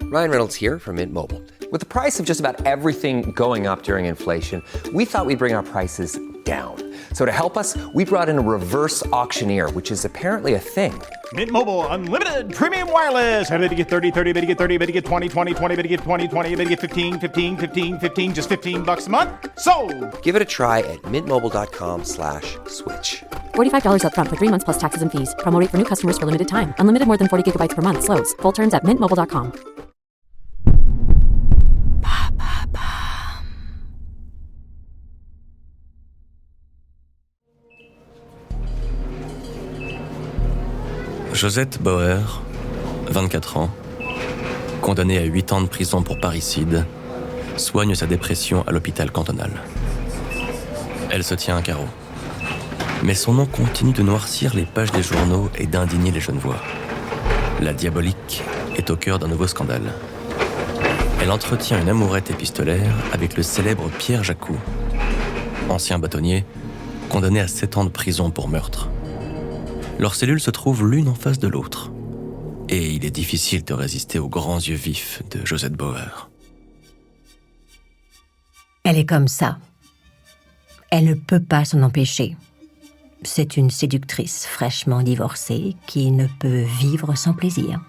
Ryan Reynolds here from Mint Mobile. With the price of just about everything going up during inflation, we thought we'd bring our prices down. So to help us, we brought in a reverse auctioneer, which is apparently a thing. Mint Mobile Unlimited Premium Wireless. How to get 30, 30, how to get 30, how to get 20, 20, 20, how to get 20, 20, how to get 15, 15, 15, 15, just $15 a month? Sold! Give it a try at mintmobile.com/switch. $45 up front for 3 months plus taxes and fees. Promo rate for new customers for limited time. Unlimited more than 40 gigabytes per month. Slows full terms at mintmobile.com. Josette Bauer, 24 ans, condamnée à 8 ans de prison pour parricide, soigne sa dépression à l'hôpital cantonal. Elle se tient à carreau. Mais son nom continue de noircir les pages des journaux et d'indigner les Genevois. La diabolique est au cœur d'un nouveau scandale. Elle entretient une amourette épistolaire avec le célèbre Pierre Jacou, ancien bâtonnier, condamné à 7 ans de prison pour meurtre. Leurs cellules se trouvent l'une en face de l'autre. Et il est difficile de résister aux grands yeux vifs de Josette Bauer. Elle est comme ça. Elle ne peut pas s'en empêcher. C'est une séductrice fraîchement divorcée qui ne peut vivre sans plaisir.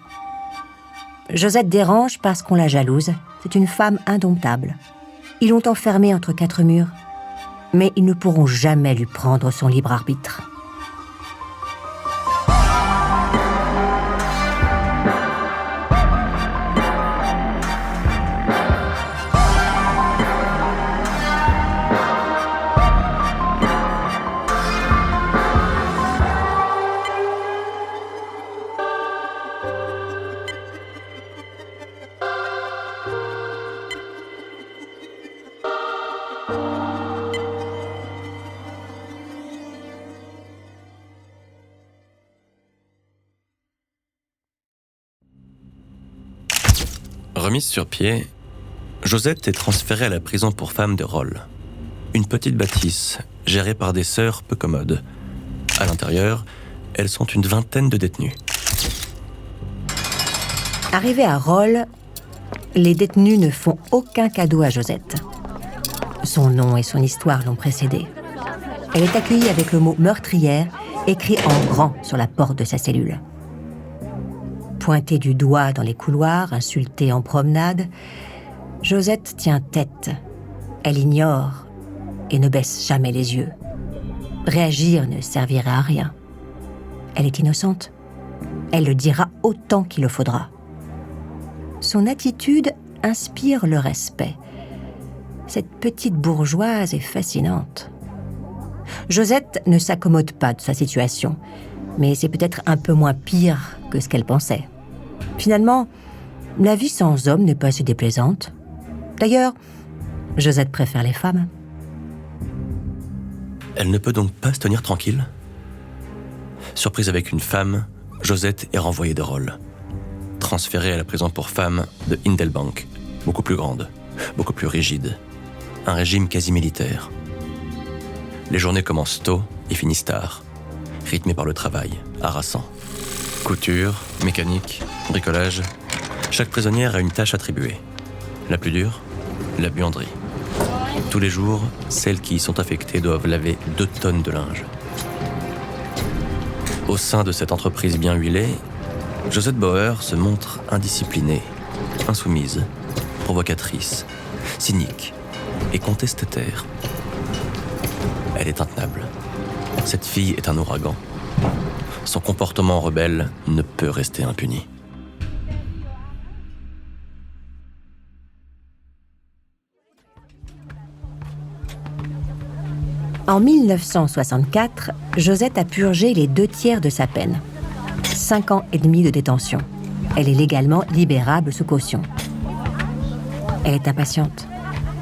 Josette dérange parce qu'on la jalouse. C'est une femme indomptable. Ils l'ont enfermée entre 4 murs, mais ils ne pourront jamais lui prendre son libre arbitre. Remise sur pied, Josette est transférée à la prison pour femmes de Rolle. Une petite bâtisse, gérée par des sœurs peu commodes. À l'intérieur, elles sont une vingtaine de détenus. Arrivés à Rolle, les détenus ne font aucun cadeau à Josette. Son nom et son histoire l'ont précédée. Elle est accueillie avec le mot « meurtrière » écrit en grand sur la porte de sa cellule. Pointée du doigt dans les couloirs, insultée en promenade, Josette tient tête. Elle ignore et ne baisse jamais les yeux. Réagir ne servirait à rien. Elle est innocente. Elle le dira autant qu'il le faudra. Son attitude inspire le respect. Cette petite bourgeoise est fascinante. Josette ne s'accommode pas de sa situation, mais c'est peut-être un peu moins pire que ce qu'elle pensait. Finalement, la vie sans homme n'est pas si déplaisante. D'ailleurs, Josette préfère les femmes. Elle ne peut donc pas se tenir tranquille. Surprise avec une femme, Josette est renvoyée de Rolle. Transférée à la prison pour femmes de Hindelbank, beaucoup plus grande, beaucoup plus rigide. Un régime quasi militaire. Les journées commencent tôt et finissent tard, rythmées par le travail, harassant. Couture, mécanique, bricolage, chaque prisonnière a une tâche attribuée. La plus dure, la buanderie. Tous les jours, celles qui y sont affectées doivent laver 2 tonnes de linge. Au sein de cette entreprise bien huilée, Josette Bauer se montre indisciplinée, insoumise, provocatrice, cynique et contestataire. Elle est intenable. Cette fille est un ouragan. Son comportement rebelle ne peut rester impuni. En 1964, Josette a purgé les 2 tiers de sa peine. 5 ans et demi de détention. Elle est légalement libérable sous caution. Elle est impatiente.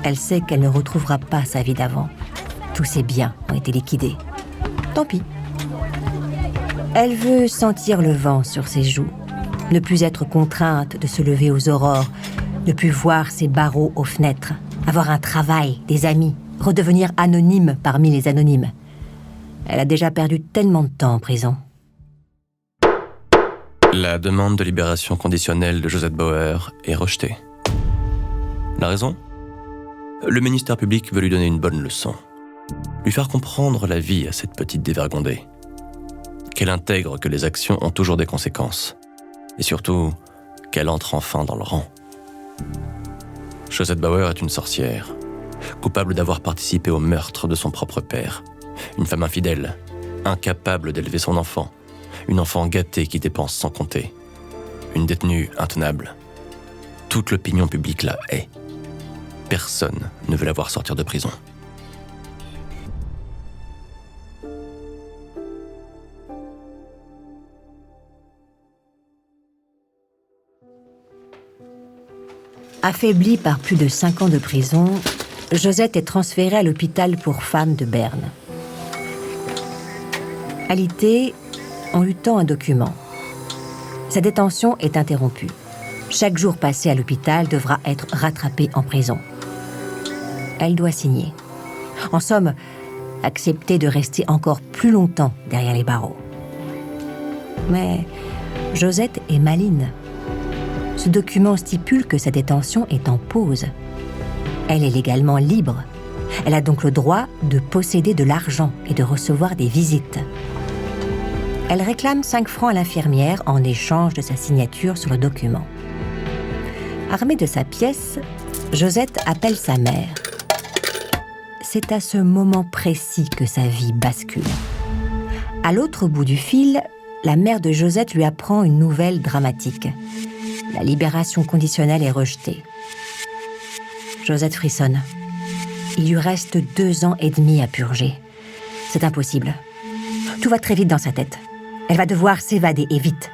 Elle sait qu'elle ne retrouvera pas sa vie d'avant. Tous ses biens ont été liquidés. Tant pis. Elle veut sentir le vent sur ses joues, ne plus être contrainte de se lever aux aurores, ne plus voir ses barreaux aux fenêtres, avoir un travail, des amis, redevenir anonyme parmi les anonymes. Elle a déjà perdu tellement de temps en prison. La demande de libération conditionnelle de Josette Bauer est rejetée. La raison ? Le ministère public veut lui donner une bonne leçon. Lui faire comprendre la vie à cette petite dévergondée. Qu'elle intègre que les actions ont toujours des conséquences. Et surtout, qu'elle entre enfin dans le rang. Josette Bauer est une sorcière, coupable d'avoir participé au meurtre de son propre père. Une femme infidèle, incapable d'élever son enfant. Une enfant gâtée qui dépense sans compter. Une détenue intenable. Toute l'opinion publique la hait. Personne ne veut la voir sortir de prison. Affaiblie par plus de 5 ans de prison, Josette est transférée à l'hôpital pour femmes de Berne. Alité en lui tend un document. Sa détention est interrompue. Chaque jour passé à l'hôpital devra être rattrapé en prison. Elle doit signer. En somme, accepter de rester encore plus longtemps derrière les barreaux. Mais Josette est maligne. Ce document stipule que sa détention est en pause. Elle est légalement libre. Elle a donc le droit de posséder de l'argent et de recevoir des visites. Elle réclame 5 francs à l'infirmière en échange de sa signature sur le document. Armée de sa pièce, Josette appelle sa mère. C'est à ce moment précis que sa vie bascule. À l'autre bout du fil, la mère de Josette lui apprend une nouvelle dramatique. La libération conditionnelle est rejetée. Josette frissonne. Il lui reste 2 ans et demi à purger. C'est impossible. Tout va très vite dans sa tête. Elle va devoir s'évader, et vite.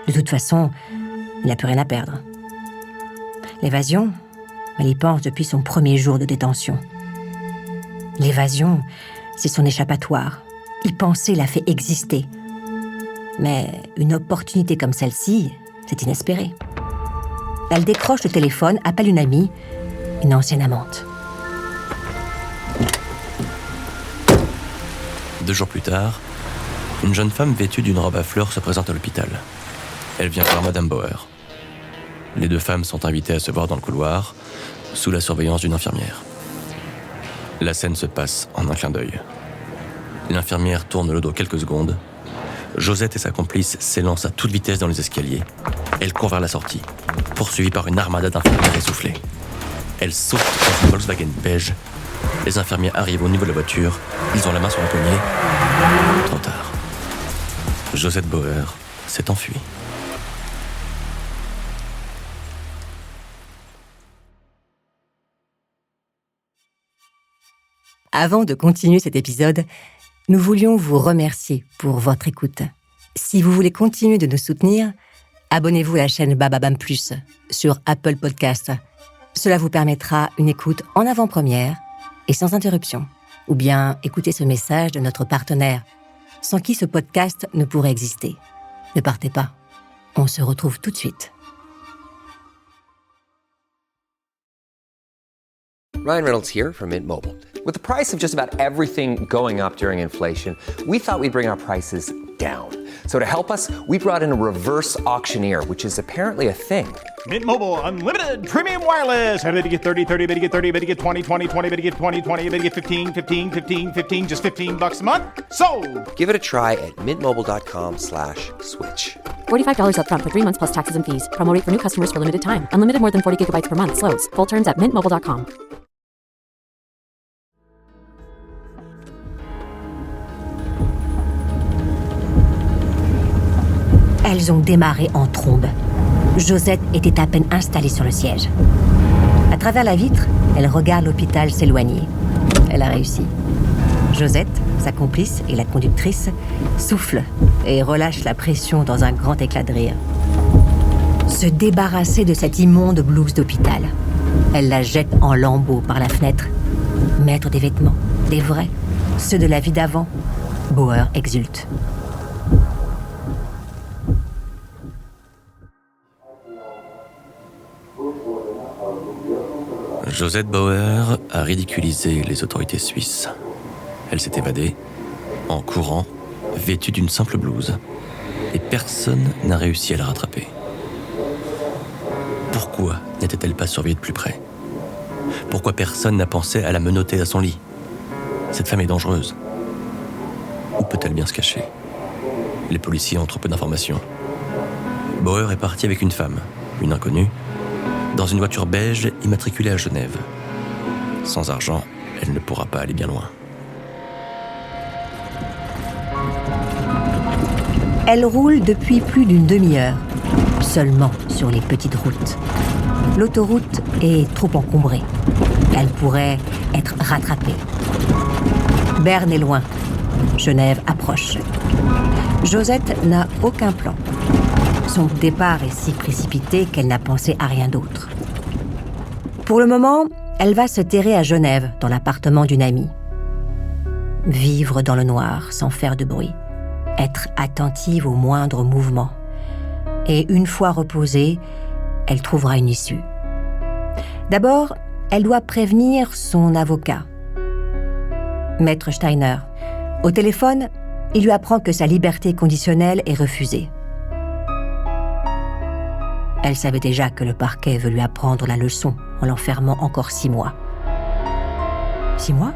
De toute façon, il n'a plus rien à perdre. L'évasion, elle y pense depuis son premier jour de détention. L'évasion, c'est son échappatoire. Y penser la fait exister. Mais une opportunité comme celle-ci, c'est inespéré. Elle décroche le téléphone, appelle une amie, une ancienne amante. 2 jours plus tard, une jeune femme vêtue d'une robe à fleurs se présente à l'hôpital. Elle vient voir Madame Bauer. Les 2 femmes sont invitées à se voir dans le couloir, sous la surveillance d'une infirmière. La scène se passe en un clin d'œil. L'infirmière tourne le dos quelques secondes. Josette et sa complice s'élancent à toute vitesse dans les escaliers. Elle court vers la sortie, poursuivie par une armada d'infirmières essoufflées. Elle saute dans une Volkswagen beige. Les infirmiers arrivent au niveau de la voiture. Ils ont la main sur la poignée. Trop tard. Josette Bauer s'est enfuie. Avant de continuer cet épisode, nous voulions vous remercier pour votre écoute. Si vous voulez continuer de nous soutenir, abonnez-vous à la chaîne Bababam Plus sur Apple Podcasts. Cela vous permettra une écoute en avant-première et sans interruption. Ou bien écoutez ce message de notre partenaire, sans qui ce podcast ne pourrait exister. Ne partez pas. On se retrouve tout de suite. Ryan Reynolds here from Mint Mobile. With the price of just about everything going up during inflation, we thought we'd bring our prices down. So to help us, we brought in a reverse auctioneer, which is apparently a thing. Mint Mobile Unlimited Premium Wireless. How to get 30, 30, how to get 30, how to get 20, 20, 20, how to get 20, 20, how to get 15, 15, 15, 15, just $15 a month? Sold! Give it a try at mintmobile.com/switch. $45 up front for 3 months plus taxes and fees. Promo rate for new customers for limited time. Unlimited more than 40 gigabytes per month. Slows full terms at mintmobile.com. Elles ont démarré en trombe. Josette était à peine installée sur le siège. À travers la vitre, elle regarde l'hôpital s'éloigner. Elle a réussi. Josette, sa complice et la conductrice, soufflent et relâchent la pression dans un grand éclat de rire. Se débarrasser de cette immonde blouse d'hôpital. Elle la jette en lambeaux par la fenêtre. Mettre des vêtements, des vrais, ceux de la vie d'avant. Bauer exulte. Josette Bauer a ridiculisé les autorités suisses. Elle s'est évadée, en courant, vêtue d'une simple blouse. et personne n'a réussi à la rattraper. Pourquoi n'était-elle pas surveillée de plus près ? Pourquoi personne n'a pensé à la menotter à son lit ? Cette femme est dangereuse. Où peut-elle bien se cacher ? Les policiers ont trop peu d'informations. Bauer est parti avec une femme, une inconnue, dans une voiture beige immatriculée à Genève. Sans argent, elle ne pourra pas aller bien loin. Elle roule depuis plus d'une demi-heure, seulement sur les petites routes. L'autoroute est trop encombrée. Elle pourrait être rattrapée. Berne est loin. Genève approche. Josette n'a aucun plan. Son départ est si précipité qu'elle n'a pensé à rien d'autre. Pour le moment, elle va se terrer à Genève, dans l'appartement d'une amie. Vivre dans le noir, sans faire de bruit. Être attentive aux moindres mouvements. Et une fois reposée, elle trouvera une issue. D'abord, elle doit prévenir son avocat. Maître Steiner. Au téléphone, il lui apprend que sa liberté conditionnelle est refusée. Elle savait déjà que le parquet veut lui apprendre la leçon en l'enfermant encore 6 mois. 6 mois ?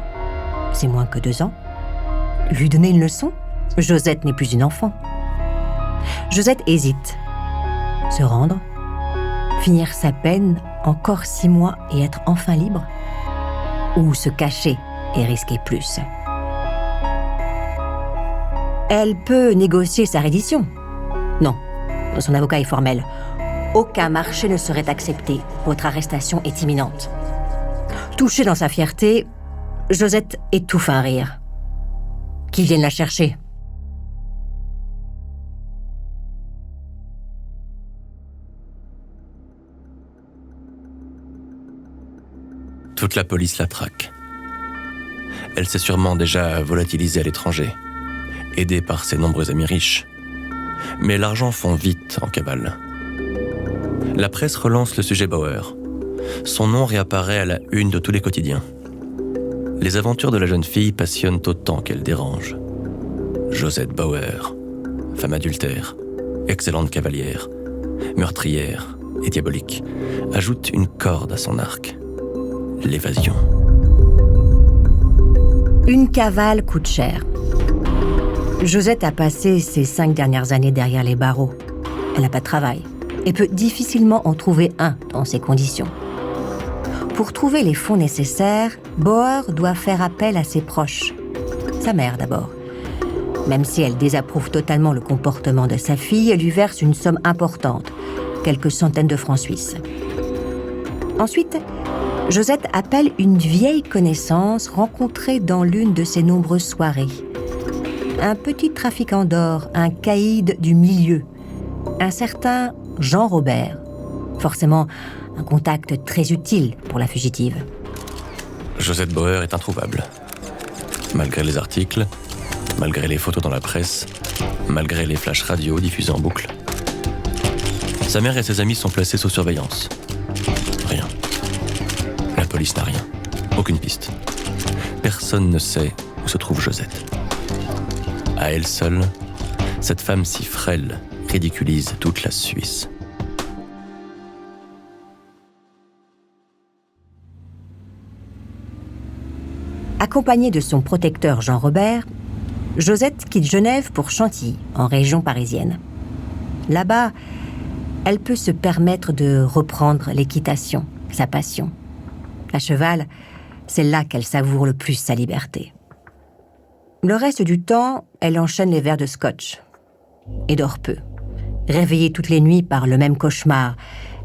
C'est moins que 2 ans. Lui donner une leçon ? Josette n'est plus une enfant. Josette hésite. Se rendre ? Finir sa peine, encore 6 mois et être enfin libre ? Ou se cacher et risquer plus ? Elle peut négocier sa reddition. Non, son avocat est formel. Aucun marché ne serait accepté. Votre arrestation est imminente. Touchée dans sa fierté, Josette étouffe un rire. Qu'ils viennent la chercher. Toute la police la traque. Elle s'est sûrement déjà volatilisée à l'étranger, aidée par ses nombreux amis riches. Mais l'argent fond vite en cavale. La presse relance le sujet Bauer. Son nom réapparaît à la une de tous les quotidiens. Les aventures de la jeune fille passionnent autant qu'elles dérangent. Josette Bauer, femme adultère, excellente cavalière, meurtrière et diabolique, ajoute une corde à son arc. L'évasion. Une cavale coûte cher. Josette a passé ses 5 dernières années derrière les barreaux. Elle n'a pas de travail et peut difficilement en trouver un dans ces conditions. Pour trouver les fonds nécessaires, Bauer doit faire appel à ses proches. Sa mère d'abord. Même si elle désapprouve totalement le comportement de sa fille, elle lui verse une somme importante, quelques centaines de francs suisses. Ensuite, Josette appelle une vieille connaissance rencontrée dans l'une de ses nombreuses soirées. Un petit trafiquant d'or, un caïd du milieu, un certain Jean Robert. Forcément, un contact très utile pour la fugitive. Josette Bauer est introuvable. Malgré les articles, malgré les photos dans la presse, malgré les flashs radio diffusés en boucle. Sa mère et ses amis sont placés sous surveillance. Rien. La police n'a rien. Aucune piste. Personne ne sait où se trouve Josette. À elle seule, cette femme si frêle ridiculise toute la Suisse. Accompagnée de son protecteur Jean Robert, Josette quitte Genève pour Chantilly, en région parisienne. Là-bas, elle peut se permettre de reprendre l'équitation, sa passion. À cheval, c'est là qu'elle savoure le plus sa liberté. Le reste du temps, elle enchaîne les verres de scotch et dort peu, réveillée toutes les nuits par le même cauchemar,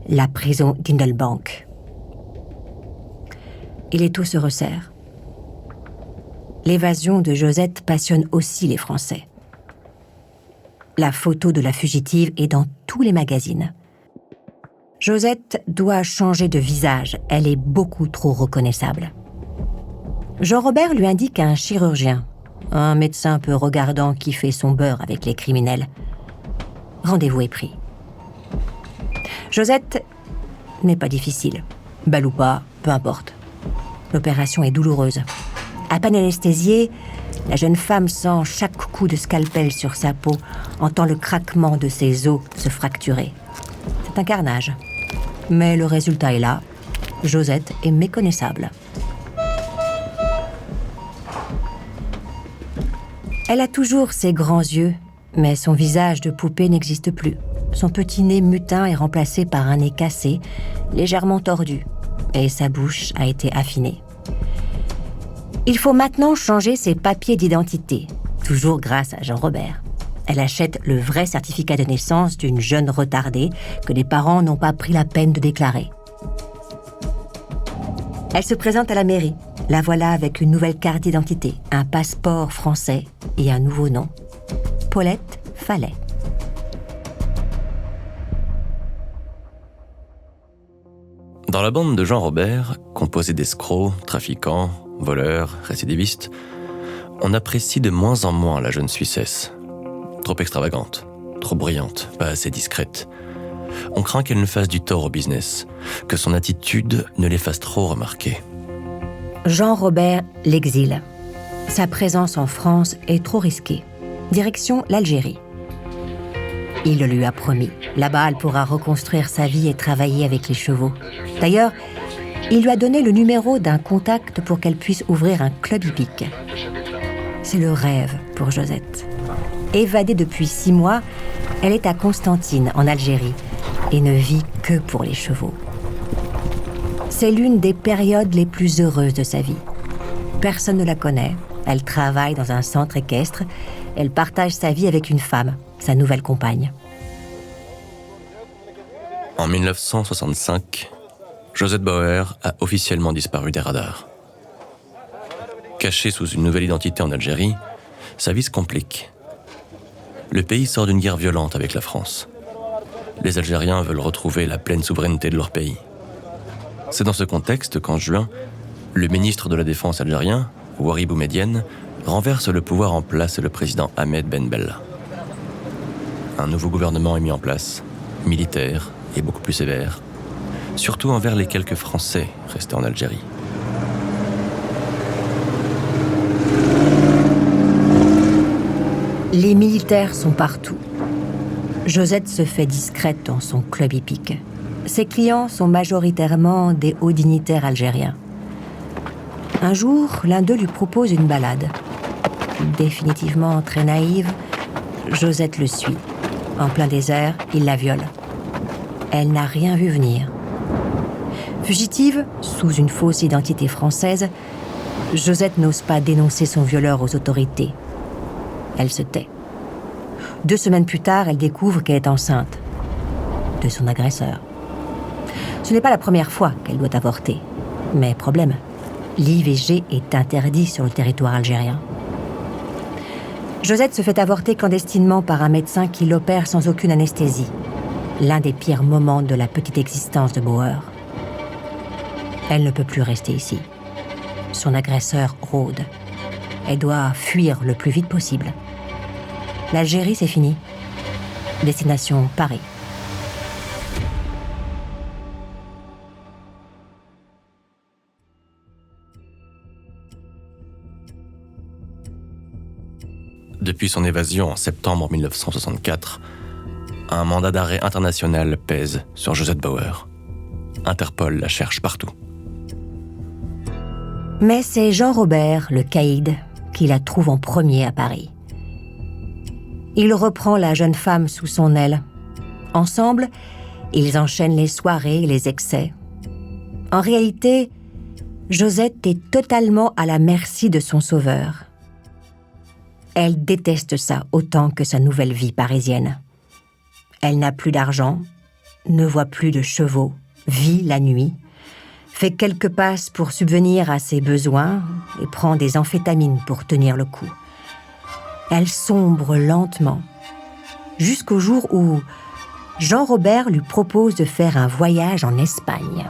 la prison d'Indelbank. Et les taux se resserrent. L'évasion de Josette passionne aussi les Français. La photo de la fugitive est dans tous les magazines. Josette doit changer de visage, elle est beaucoup trop reconnaissable. Jean Robert lui indique un chirurgien, un médecin peu regardant qui fait son beurre avec les criminels. Rendez-vous est pris. Josette n'est pas difficile. Belle ou pas, peu importe. L'opération est douloureuse. À peine anesthésiée, La jeune femme sent chaque coup de scalpel sur sa peau, entend le craquement de ses os se fracturer. C'est un carnage. Mais le résultat est là. Josette est méconnaissable. Elle a toujours ses grands yeux, mais son visage de poupée n'existe plus. Son petit nez mutin est remplacé par un nez cassé, légèrement tordu, et sa bouche a été affinée. Il faut maintenant changer ses papiers d'identité, toujours grâce à Jean-Robert. Elle achète le vrai certificat de naissance d'une jeune retardée que les parents n'ont pas pris la peine de déclarer. Elle se présente à la mairie. La voilà avec une nouvelle carte d'identité, un passeport français et un nouveau nom. Paulette Fallet. Dans la bande de Jean-Robert, composée d'escrocs, trafiquants, voleurs, récidivistes, on apprécie de moins en moins la jeune Suissesse. Trop extravagante, trop brillante, pas assez discrète. On craint qu'elle ne fasse du tort au business, que son attitude ne les fasse trop remarquer. Jean-Robert l'exile. Sa présence en France est trop risquée. Direction l'Algérie. Il le lui a promis. Là-bas, elle pourra reconstruire sa vie et travailler avec les chevaux. D'ailleurs, il lui a donné le numéro d'un contact pour qu'elle puisse ouvrir un club hippique. C'est le rêve pour Josette. Évadée depuis 6 mois, elle est à Constantine, en Algérie, et ne vit que pour les chevaux. C'est l'une des périodes les plus heureuses de sa vie. Personne ne la connaît. Elle travaille dans un centre équestre. Elle partage sa vie avec une femme, sa nouvelle compagne. En 1965, Josette Bauer a officiellement disparu des radars. Cachée sous une nouvelle identité en Algérie, sa vie se complique. Le pays sort d'une guerre violente avec la France. Les Algériens veulent retrouver la pleine souveraineté de leur pays. C'est dans ce contexte qu'en juin, le ministre de la Défense algérien, Ouari Boumedienne, renverse le pouvoir en place le président Ahmed Ben Bella. Un nouveau gouvernement est mis en place, militaire et beaucoup plus sévère, surtout envers les quelques Français restés en Algérie. Les militaires sont partout. Josette se fait discrète dans son club hippique. Ses clients sont majoritairement des hauts dignitaires algériens. Un jour, l'un d'eux lui propose une balade. Définitivement très naïve, Josette le suit. En plein désert, il la viole. Elle n'a rien vu venir. Fugitive, sous une fausse identité française, Josette n'ose pas dénoncer son violeur aux autorités. Elle se tait. 2 semaines plus tard, elle découvre qu'elle est enceinte de son agresseur. Ce n'est pas la première fois qu'elle doit avorter. Mais problème, l'IVG est interdit sur le territoire algérien. Josette se fait avorter clandestinement par un médecin qui l'opère sans aucune anesthésie. L'un des pires moments de la petite existence de Bauer. Elle ne peut plus rester ici. Son agresseur rôde. Elle doit fuir le plus vite possible. L'Algérie, c'est fini. Destination Paris. Depuis son évasion en septembre 1964, un mandat d'arrêt international pèse sur Josette Bauer. Interpol la cherche partout. Mais c'est Jean-Robert, le caïd, qui la trouve en premier à Paris. Il reprend la jeune femme sous son aile. Ensemble, ils enchaînent les soirées et les excès. En réalité, Josette est totalement à la merci de son sauveur. Elle déteste ça autant que sa nouvelle vie parisienne. Elle n'a plus d'argent, ne voit plus de chevaux, vit la nuit, fait quelques passes pour subvenir à ses besoins et prend des amphétamines pour tenir le coup. Elle sombre lentement, jusqu'au jour où Jean-Robert lui propose de faire un voyage en Espagne.